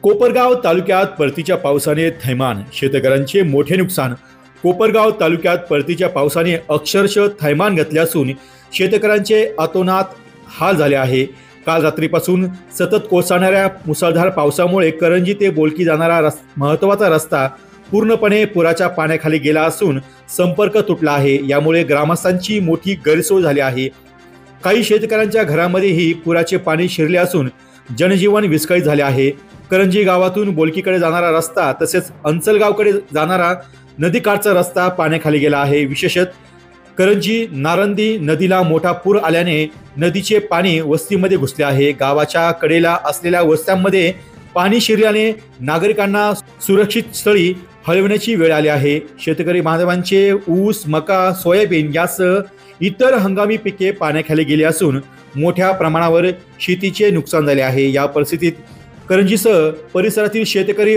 कोपरगाव तालुक्यात परतीच्या पावसाने थैमान, शेतकऱ्यांचे मोठे नुकसान। कोपरगाव तालुक्यात परतीच्या पावसाने अक्षरशः थैमान घातले असून शेतकऱ्यांचे अतोनात हाल झाले आहे। काल रात्रीपासून सतत कोसळणाऱ्या मुसळधार पावसामुळे करंजी ते बोलकी जाणारा महत्त्वाचा रस्ता पूर्णपणे पुराच्या पाण्याखाली गेला असून संपर्क तुटला आहे। यामुळे ग्रामस्थांची मोठी गैरसोय झाली आहे। काही शेतकऱ्यांच्या घरामध्येही पुराचे पाणी शिरले असून जनजीवन विस्कळीत झाले आहे। करंजी गावातून बोलकीकडे जाणारा रस्ता तसेच अंचलगावकडे जाणारा नदीकाठचा रस्ता पाण्याखाली गेला आहे। विशेषतः करंजी नारंदी नदीला मोठा पूर आल्याने नदीचे पाणी वस्तीमध्ये घुसले आहे। गावाच्या कडेला असलेल्या वस्त्यांमध्ये पाणी शिरल्याने नागरिकांना सुरक्षित स्थळी हलवण्याची वेळ आली आहे। शेतकरी बांधवांचे ऊस, मका, सोयाबीन यासह इतर हंगामी पिके पाण्याखाली गेली असून मोठ्या प्रमाणावर शेतीचे नुकसान झाले आहे। या परिस्थितीत करंजीसह परिसरातील शेतकरी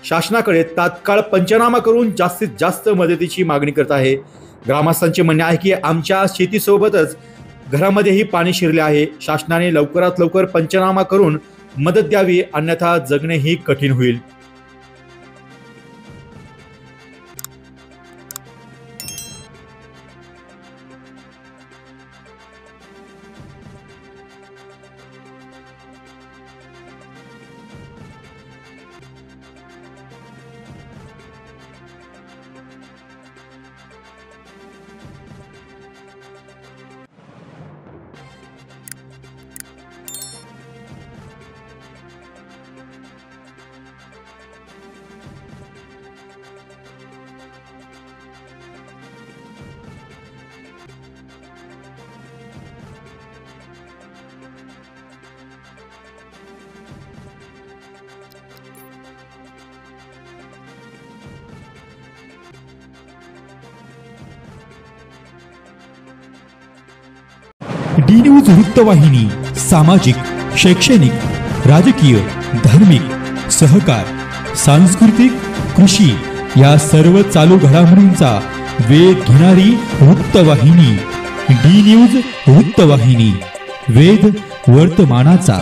शासनाकडे तात्काळ पंचनामा करून जास्तीत जास्त मदतीची मागणी करत आहे। ग्रामस्थांचे म्हणणे आहे की आमच्या शेतीसोबतच घरामध्येही पाणी शिरले आहे। शासनाने लवकरात लवकर पंचनामा करून मदत द्यावी, अन्यथा जगणेही कठीण होईल। डी न्यूज वृत्तवाहिनी सामाजिक, शैक्षणिक, राजकीय, धार्मिक, सहकार, सांस्कृतिक, कृषी या सर्व चालू घडामोडींचा वेध घेणारी वृत्तवाहिनी। डी न्यूज वृत्तवाहिनी, वेध वर्तमानाचा।